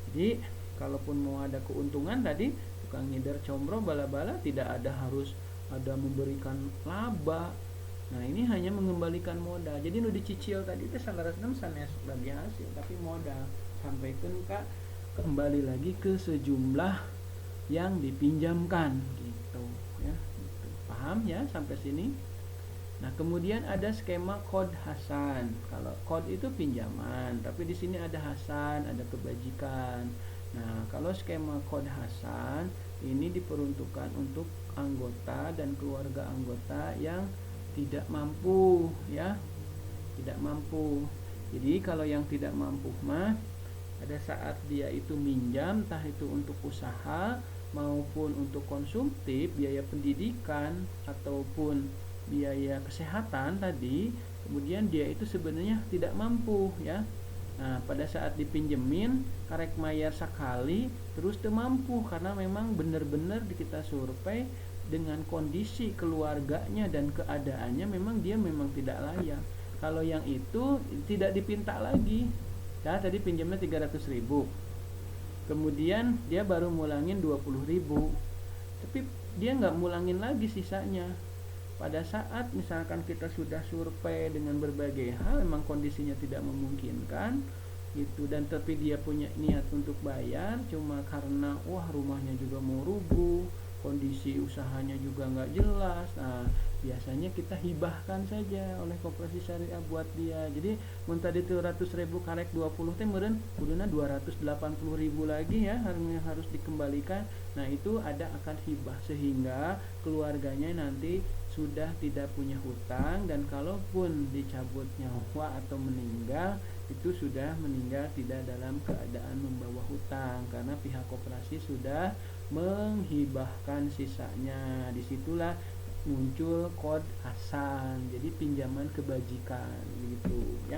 Jadi kalaupun mau ada keuntungan tadi, tukang ngider combro bala-bala tidak ada harus ada memberikan laba. Nah ini hanya mengembalikan modal. Jadi nu dicicil tadi itu salaresna sanes bagi hasil, tapi modal sampaikan kembali lagi ke sejumlah yang dipinjamkan gitu ya. Gitu. Paham ya sampai sini? Nah, kemudian ada skema kode hasan. Kalau kode itu pinjaman, tapi di sini ada hasan, ada kebajikan. Nah, kalau skema kode hasan ini diperuntukkan untuk anggota dan keluarga anggota yang tidak mampu ya. Tidak mampu. Jadi kalau yang tidak mampu mah Pada saat dia itu minjam, entah itu untuk usaha maupun untuk konsumtif, biaya pendidikan ataupun biaya kesehatan tadi, kemudian dia itu sebenarnya tidak mampu ya. Nah, pada saat dipinjemin karek mayar sekali terus teu mampu karena memang benar-benar kita survei dengan kondisi keluarganya dan keadaannya memang dia memang tidak layak. Kalau yang itu tidak dipinta lagi. Ya, tadi pinjamnya 300.000. Kemudian dia baru mulangin 20.000. Tapi dia nggak mulangin lagi sisanya. Pada saat misalkan kita sudah survei dengan berbagai hal memang kondisinya tidak memungkinkan gitu, dan tapi dia punya niat untuk bayar cuma karena wah rumahnya juga mau rubuh, kondisi usahanya juga nggak jelas. Nah, biasanya kita hibahkan saja oleh koperasi syariah buat dia. Jadi mun tadi 200.000 karek 20 teh meureun kuduna 280.000 lagi ya harus dikembalikan. Nah, itu ada akad hibah sehingga keluarganya nanti sudah tidak punya hutang, dan kalaupun dicabut nyawa atau meninggal itu sudah meninggal tidak dalam keadaan membawa hutang karena pihak koperasi sudah menghibahkan sisanya. Disitulah muncul kod hasan, jadi pinjaman kebajikan gitu ya.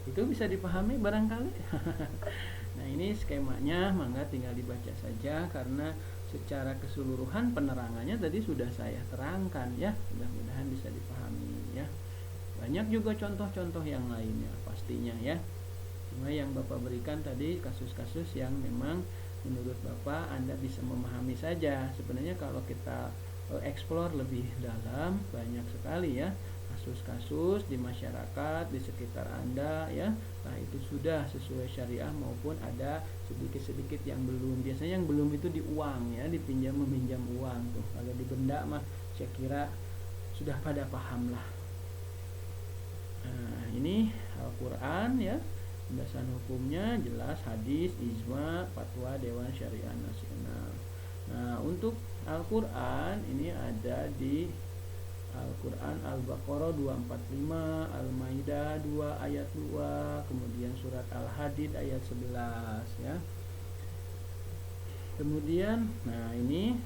Itu bisa dipahami barangkali. Nah, ini skemanya, mangga tinggal dibaca saja karena secara keseluruhan penerangannya tadi sudah saya terangkan ya. Mudah-mudahan bisa dipahami ya. Banyak juga contoh-contoh yang lainnya pastinya ya. Cuma yang Bapak berikan tadi kasus-kasus yang memang menurut Bapak Anda bisa memahami saja. Sebenarnya kalau kita explore lebih dalam, banyak sekali ya kasus-kasus di masyarakat di sekitar Anda ya. Nah, itu sudah sesuai syariah maupun ada sedikit-sedikit yang belum. Biasanya yang belum itu di uang ya, dipinjam meminjam uang tuh. Kalau di benda mah saya kira sudah pada paham lah. Nah, ini Al-Qur'an ya. Penjelasan hukumnya jelas, hadis, ijma, fatwa Dewan Syariah Nasional. Nah, untuk Al-Qur'an ini ada di Al-Quran Al-Baqarah 245, Al-Maidah 2 ayat 2, kemudian surat Al-Hadid ayat 11 ya. Kemudian nah ini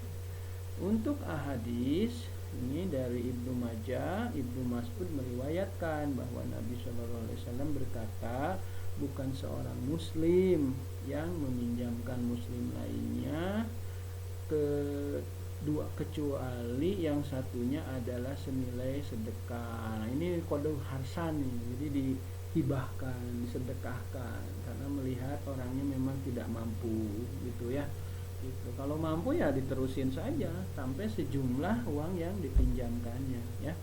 untuk ahadis ini dari Ibnu Majah, Ibnu Mas'ud meriwayatkan bahwa Nabi SAW berkata, bukan seorang muslim yang meminjamkan muslim lainnya kecuali yang satunya adalah senilai sedekah. Nah, ini kode harsan nih, jadi dihibahkan, disedekahkan karena melihat orangnya memang tidak mampu gitu ya. Gitu. Kalau mampu ya diterusin saja sampai sejumlah uang yang dipinjamkannya ya.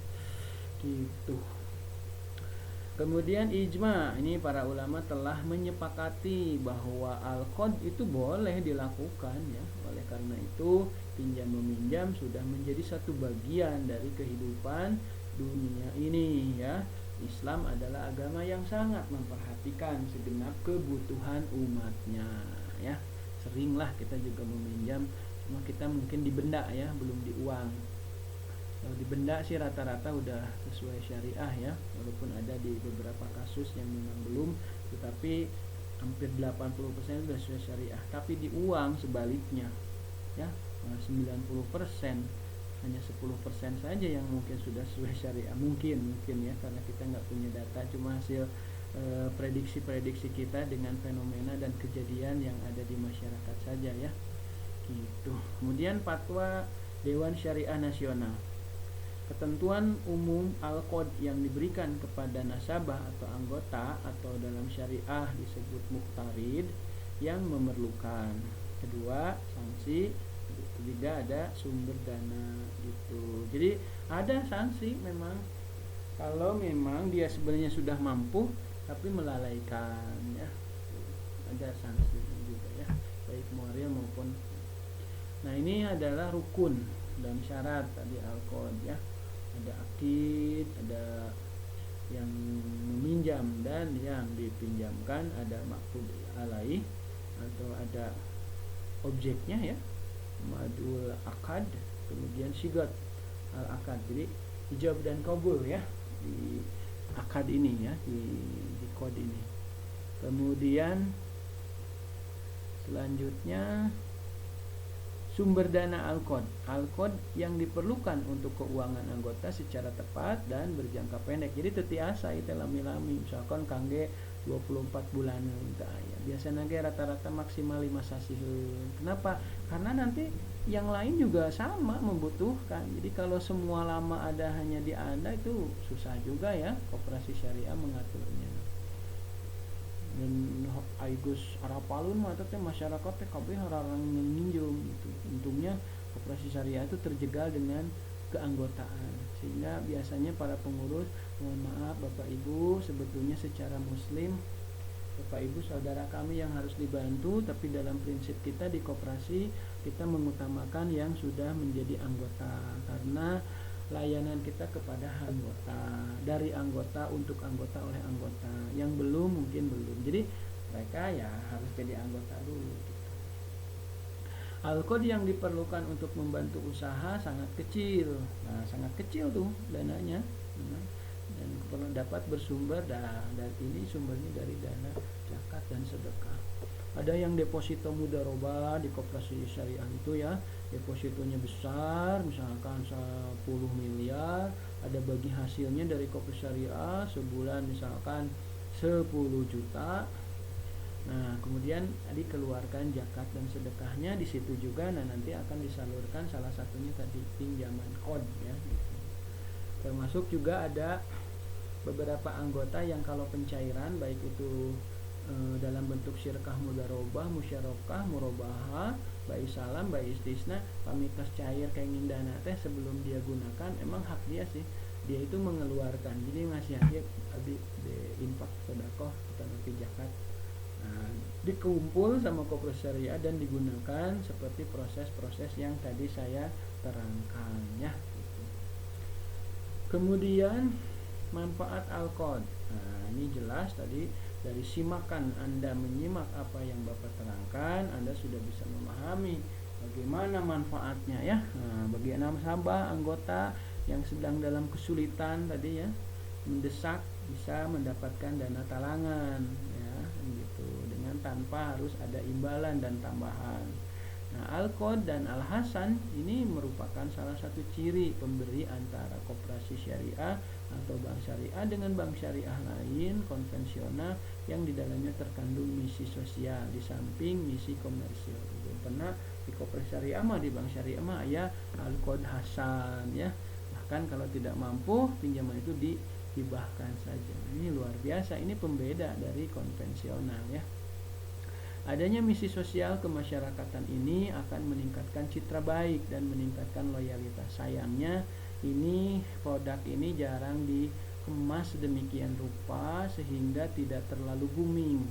Gitu. Kemudian ijma, ini para ulama telah menyepakati bahwa al-qad itu boleh dilakukan ya. Oleh karena itu pinjam meminjam sudah menjadi satu bagian dari kehidupan dunia ini ya. Islam adalah agama yang sangat memperhatikan segenap kebutuhan umatnya ya. Seringlah kita juga meminjam, cuma kita mungkin di benda ya, belum di uang. Kalau di benda sih rata-rata udah sesuai syariah ya, walaupun ada di beberapa kasus yang memang belum, tetapi hampir 80% sudah sesuai syariah. Tapi di uang sebaliknya ya, 90%, hanya 10% saja yang mungkin sudah sesuai syariah. Mungkin ya, karena kita nggak punya data, cuma hasil prediksi-prediksi kita dengan fenomena dan kejadian yang ada di masyarakat saja ya. Gitu. Kemudian fatwa Dewan Syariah Nasional. Ketentuan umum al-qad yang diberikan kepada nasabah atau anggota atau dalam syariah disebut muqtarid yang memerlukan. Kedua, sanksi. Ketiga, ada sumber dana gitu. Jadi ada sanksi memang kalau memang dia sebenarnya sudah mampu tapi melalaikan ya. Ada sanksi juga ya, baik moral maupun. Nah, ini adalah rukun dan syarat tadi al-qad ya. Ada akid, ada yang meminjam dan yang dipinjamkan, ada maqbul alaih atau ada objeknya ya, madul akad, kemudian sigat al akad. Jadi ijab dan qabul ya di akad ini ya, di kod ini. Kemudian selanjutnya sumber dana Al-Qad. Al-Qad yang diperlukan untuk keuangan anggota secara tepat dan berjangka pendek. Jadi teu tiasa itu lami-lami. Misalkan kangge 24 bulan ya. Biasanya ge rata-rata maksimal 5 sasiheun. Kenapa? Karena nanti yang lain juga sama membutuhkan. Jadi kalau semua lama ada hanya di Anda itu susah juga ya koperasi syariah mengaturnya. Dan aigus arapalun mah teh masyarakat teh kabeh hararang nginjem gitu. Untungnya koperasi syariah itu terjegal dengan keanggotaan, sehingga biasanya para pengurus, mohon maaf Bapak Ibu, sebetulnya secara muslim Bapak Ibu saudara kami yang harus dibantu, tapi dalam prinsip kita di koperasi kita mengutamakan yang sudah menjadi anggota, karena layanan kita kepada anggota, dari anggota untuk anggota oleh anggota, yang belum mungkin belum, jadi mereka ya harus jadi anggota dulu gitu. Al-Qad yang diperlukan untuk membantu usaha sangat kecil, sangat kecil tuh dananya, dan perlu dapat bersumber dan ini sumbernya dari dana zakat dan sedekah. Ada yang deposito mudharabah di koperasi syariah itu ya, depositonya besar, misalkan 10 miliar, ada bagi hasilnya dari koperasi syariah sebulan misalkan 10 juta. Nah, kemudian dikeluarkan zakat dan sedekahnya di situ juga. Nah, nanti akan disalurkan salah satunya tadi pinjaman qad ya gitu. Termasuk juga ada beberapa anggota yang kalau pencairan baik itu dalam bentuk syirkah mudharabah, musyarakah, murabahah, bai salam, bai istisna, pamitos cair kenging dana teh sebelum dia gunakan emang hak dia sih. Dia itu mengeluarkan. Jadi ngasih hasil di infak sedekah atau zakat. Nah, dikumpul sama koperasi syariah dan digunakan seperti proses-proses yang tadi saya terangkan ya. Kemudian manfaat Al-Qad. Nah, ini jelas tadi dari simakan Anda menyimak apa yang Bapak terangkan, Anda sudah bisa memahami bagaimana manfaatnya ya. Nah, bagi nasabah anggota yang sedang dalam kesulitan tadi ya, mendesak bisa mendapatkan dana talangan ya, gitu, dengan tanpa harus ada imbalan dan tambahan. Nah, Al-Qad dan Al-Hasan ini merupakan salah satu ciri pemberi antara koperasi syariah atau bank syariah dengan bank syariah lain konvensional yang di dalamnya terkandung misi sosial di samping misi komersil. Karena di koperasi syariah mah, di bank syariah mah ya Al-Qad Hasan ya. Bahkan kalau tidak mampu, pinjaman itu dihibahkan saja. Ini luar biasa, ini pembeda dari konvensional ya. Adanya misi sosial kemasyarakatan ini akan meningkatkan citra baik dan meningkatkan loyalitas. Sayangnya ini produk ini jarang dikemas demikian rupa sehingga tidak terlalu booming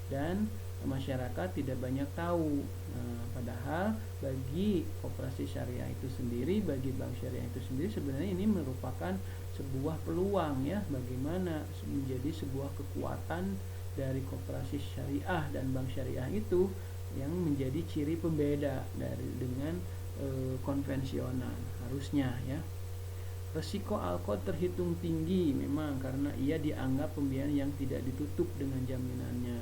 dan masyarakat tidak banyak tahu. Nah, padahal bagi koperasi syariah itu sendiri, bagi bank syariah itu sendiri sebenarnya ini merupakan sebuah peluang ya, bagaimana menjadi sebuah kekuatan dari koperasi syariah dan bank syariah itu yang menjadi ciri pembeda dengan konvensional harusnya ya. Resiko Al-Qad terhitung tinggi memang karena ia dianggap pembiayaan yang tidak ditutup dengan jaminannya.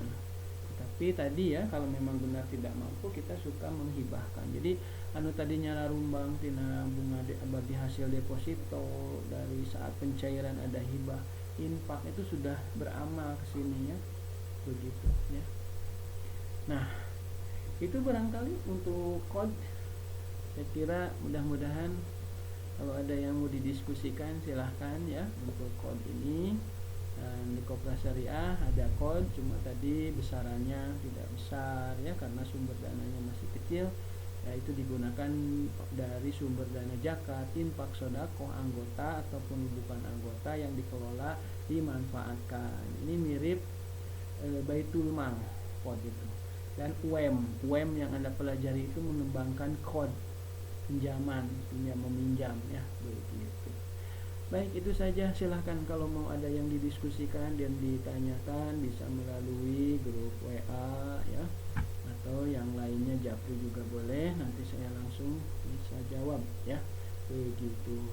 Tapi tadi ya, kalau memang benar tidak mampu, kita suka menghibahkan. Jadi anu tadinya larumbang tina bunga bagi hasil deposito, dari saat pencairan ada hibah infak itu sudah beramal ke sini ya. Begitu ya. Nah, itu barangkali untuk qad. Saya kira mudah-mudahan kalau ada yang mau didiskusikan silahkan ya untuk qad ini. Dan di koperasi syariah ada qad, cuma tadi besarannya tidak besar ya karena sumber dananya masih kecil. Ya, itu digunakan dari sumber dana zakat, infak, sedekah anggota ataupun bukan anggota yang dikelola dimanfaatkan. Ini mirip Baitul Mal qad itu. Dan UM yang Anda pelajari itu mengembangkan qad pinjaman, meminjam ya, begitu. Baik, itu saja. Silahkan kalau mau ada yang didiskusikan dan ditanyakan bisa melalui grup WA ya, atau yang lainnya japri juga boleh, nanti saya langsung bisa jawab ya, begitu.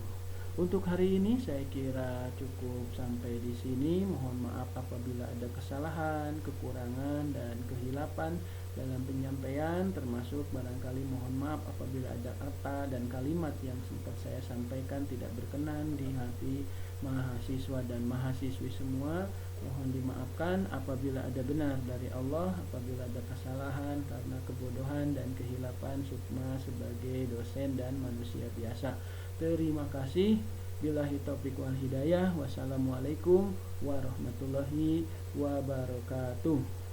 Untuk hari ini saya kira cukup sampai di sini. Mohon maaf apabila ada kesalahan, kekurangan, dan kehilapan dalam penyampaian, termasuk barangkali mohon maaf apabila ada kata dan kalimat yang sempat saya sampaikan tidak berkenan di hati mahasiswa dan mahasiswi semua. Mohon dimaafkan apabila ada benar dari Allah, apabila ada kesalahan karena kebodohan dan kehilapan Sukma sebagai dosen dan manusia biasa. Terima kasih. Billahi taufiq wal hidayah. Wassalamualaikum warahmatullahi wabarakatuh.